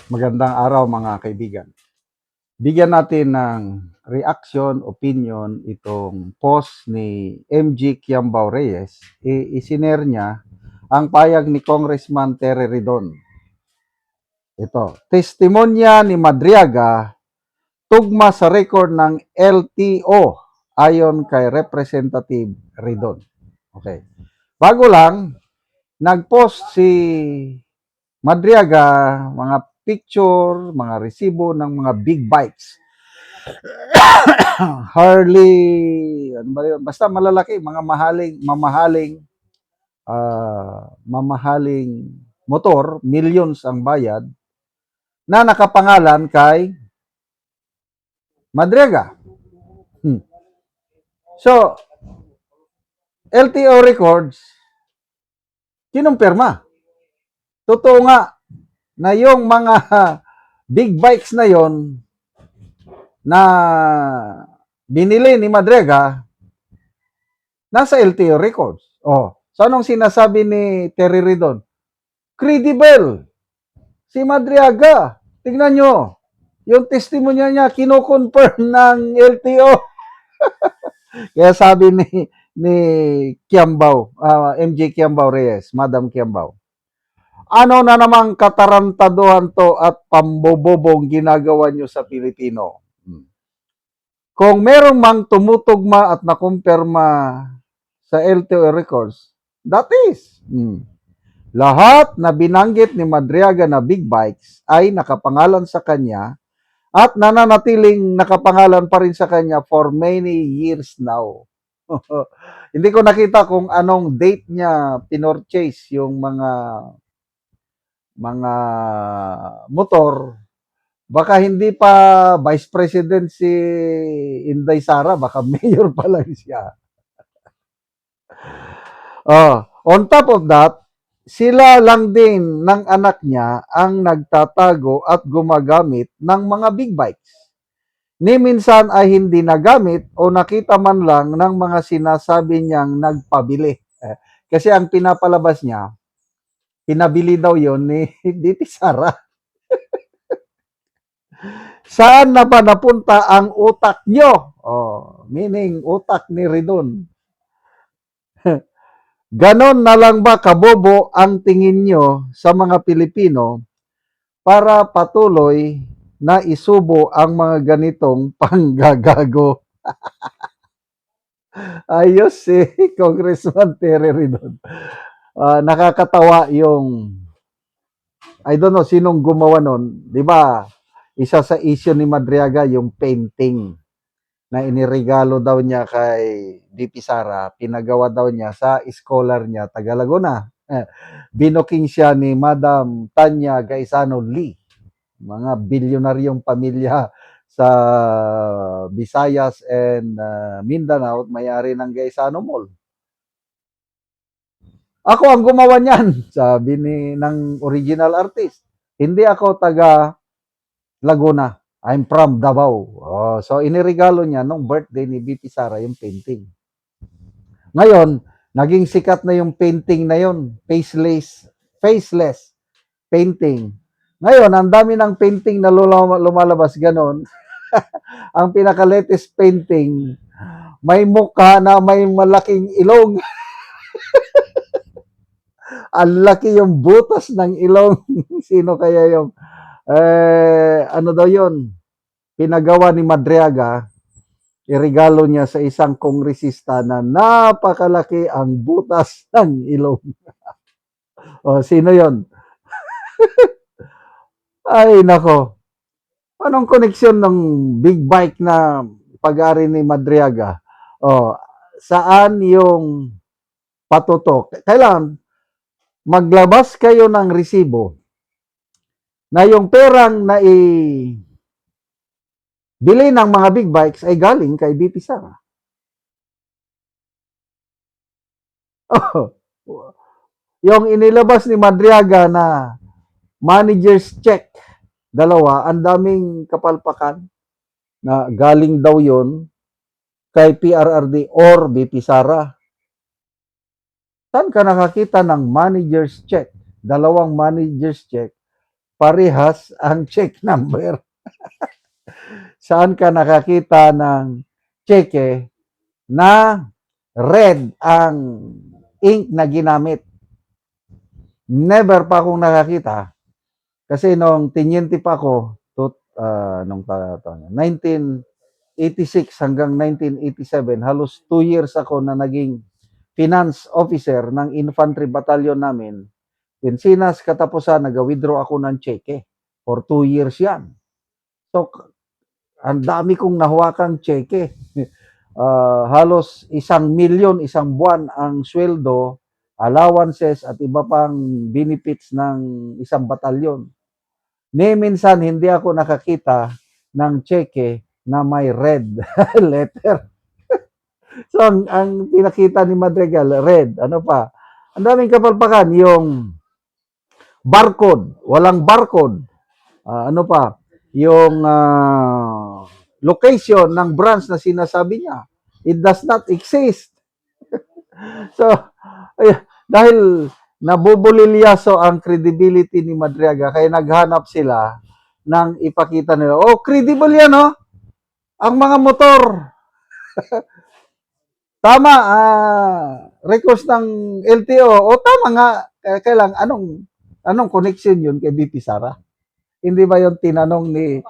Magandang araw mga kaibigan. Bigyan natin ng reaction, opinion itong post ni MG Kiambao Reyes. Isinare niya ang payag ni Congressman Terry Ridon. Ito, testimonya ni Madriaga tugma sa record ng LTO ayon kay Representative Ridon. Okay. Bago lang, nag-post si Madriaga, mga picture, mga resibo ng mga big bikes. Harley, ano ba yun? Basta malalaki, mga mamahaling motor, millions ang bayad, na nakapangalan kay Madriaga. So, LTO records, kinumpirma. Totoo nga na yung mga big bikes na yon na binili ni Madriaga nasa LTO records. Oh, so anong sinasabi ni Terry Ridon? Credible. Si Madriaga, tingnan nyo, yung testimonya niya, kino-confirm ng LTO. Kaya sabi ni Kiambao, MJ Kiambao Reyes, Madam Kiambao, ano na namang katarantaduhan to at pambobobong ginagawa nyo sa Pilipino? Kung merong mang tumutugma at nakumpirma sa LTO records, that is, lahat na binanggit ni Madriaga na big bikes ay nakapangalan sa kanya at nananatiling nakapangalan pa rin sa kanya for many years now. Hindi ko nakita kung anong date niya pinorchase yung mga motor. Baka hindi pa Vice President si Inday Sara, baka mayor pa lang siya. On top of that, sila lang din ng anak niya ang nagtatago at gumagamit ng mga big bikes. Ni minsan ay hindi nagamit o nakita man lang ng mga sinasabi niyang nagpabili. Kasi ang pinapalabas niya, pinabili daw yon ni Diti Sara. Saan na ba napunta ang utak nyo? Meaning utak ni Ridon. Ganon na lang ba kabobo ang tingin nyo sa mga Pilipino para patuloy na isubo ang mga ganitong panggagago? Ayos si Congressman Terry Ridon. Nakakatawa yung, I don't know sinong gumawa nun. Di ba, isa sa issue ni Madriaga yung painting na iniregalo daw niya kay DP Sara, pinagawa daw niya sa scholar niya, taga Laguna. Binoking siya ni Madam Tanya Gaisano Lee. Mga bilyonaryong pamilya sa Visayas and Mindanao, may-ari ng Gaisano Mall. Ako ang gumawa niyan, sabi ng original artist. Hindi ako taga Laguna. I'm from Davao. So iniregalo niya nung birthday ni BP Sara yung painting. Ngayon, naging sikat na yung painting na yun. Faceless painting. Ngayon, ang dami ng painting na lumalabas ganon. Ang pinaka-latest painting, may mukha na may malaking ilong. Ang laki yung butas ng ilong. Sino kaya yung ano daw yun? Pinagawa ni Madriaga, iregalo niya sa isang kongresista na napakalaki ang butas ng ilong. Sino yon? Ay, nako. Anong koneksyon ng big bike na pag-ari ni Madriaga? Saan yung patutok? Kailan maglabas kayo ng resibo na yung perang na bili ng mga big bikes ay galing kay BP Sara. Yung inilabas ni Madriaga na manager's check, dalawa, ang daming kapalpakan na galing daw yon kay PRRD or BP Sara. Saan ka nakakita ng manager's check? Dalawang manager's check parehas ang check number. Saan ka nakakita ng cheque na red ang ink na ginamit? Never pa akong nakakita. Kasi nung tinyente pa ako, nung 1986 hanggang 1987, halos 2 years ako na naging finance officer ng infantry battalion namin. Encinas, katapusan, nag-withdraw ako ng cheque. For 2 years yan. So, ang dami kong nahuwakang cheque. Halos 1,000,000 isang buwan ang sweldo, allowances at iba pang benefits ng isang batalyon. Ni minsan hindi ako nakakita ng cheque na may red letter. So ang pinakita ni Madrigal, red. Ano pa? Ang daming kapalpakan. Yung barcode. Walang barcode. Ano pa? Yung location ng branch na sinasabi niya. It does not exist. So, dahil nabubulilyaso ang credibility ni Madriaga, kaya naghanap sila ng ipakita nila, oh, credible yan, oh. Ang mga motor. Tama, records ng LTO. O tama nga, kailang, anong connection yun kay BP Sara? Hindi ba yung tinanong ni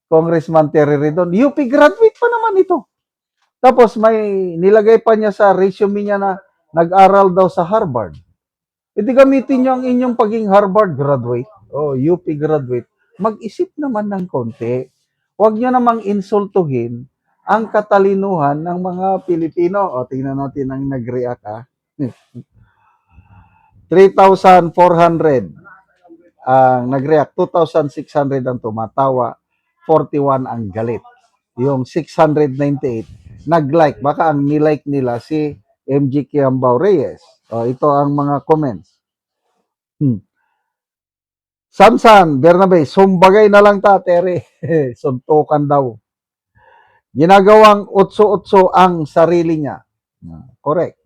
Congressman Terry Redon? UP graduate pa naman ito. Tapos may nilagay pa niya sa resume niya na nag-aral daw sa Harvard. Hindi gamitin niyo ang inyong pagiging Harvard graduate o UP graduate. Mag-isip naman ng konti. Huwag niyo namang insultuhin ang katalinuhan ng mga Pilipino. O, tingnan natin ang nag-react, 3,400 ang nag-react, 2,600 ang tumatawa, 41 ang galit. Yung 698 nag-like. Baka ang nilike nila si MG Kiambao Reyes. O, ito ang mga comments. Samsan, Bernabe, sumbagay na lang ta, Tere. Suntukan daw. Ginagawang utso-utso ang sarili niya. Correct.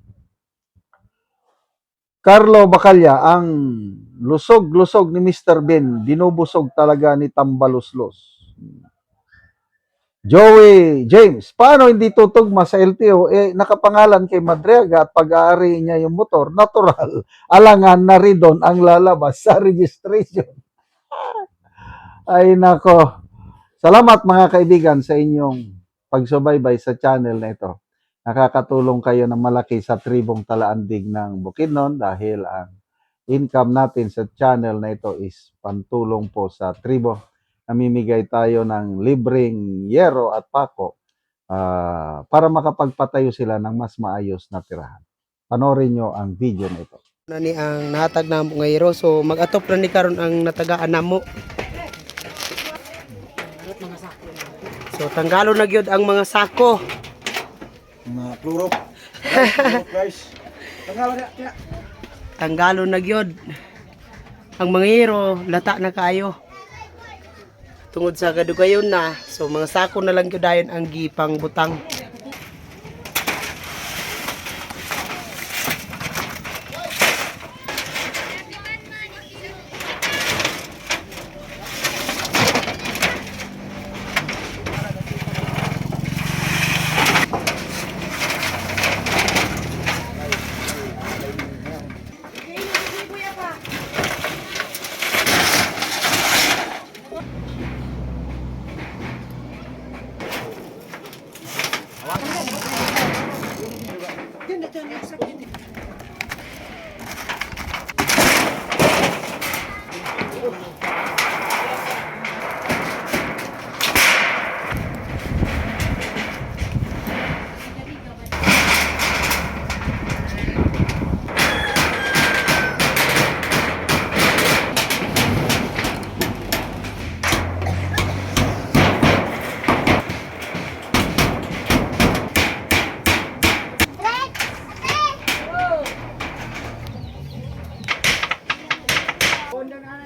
Carlo Bacalla, ang lusog-lusog ni Mr. Bean, binubusog talaga ni Tambaluslos. Joey James, paano hindi tutugma sa LTO? Nakapangalan kay Madriaga at pag-aari niya yung motor, natural. Alangan na rin doon ang lalabas sa registration. Ay nako. Salamat mga kaibigan sa inyong pagsubaybay sa channel na ito. Nakakatulong kayo ng malaki sa tribong Talaandig ng Bukidnon dahil ang income natin sa channel na ito is pantulong po sa tribo. Namimigay tayo ng libreng yero at pako para makapagpatayo sila ng mas maayos na tirahan. Panoorin nyo ang video na ito. Nani ang nahatag na mo ngayro, so mag-atop na ni karon ang natagaan namo. So tanggalo na gyud ang mga sako. Mga pluro. Guys. Tanggalo na gyud. Ang mga hero lata na kayo. Tungod sa gadugayon na, so mga sako na lang gyud dayon ang gipang butang.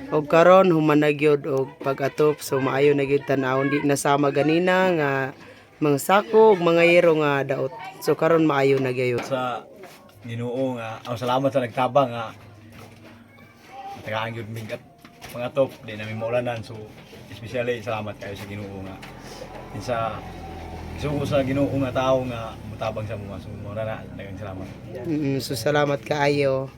Og karon human na gyud og pag-atop, so maayo na gyud tan-awon, di nasama ganina nga mga sako ug mga yero nga daot. So karon maayo na gyud sa Ginoo nga ang salamat sa nagtabang nga tagaan gyud mig at mga top di namin maulanan, so especially salamat kayo sa Ginoo nga sa isugo sa Ginoo nga tao nga mutabang sa mga, so mura na daghang salamat. So salamat kaayo.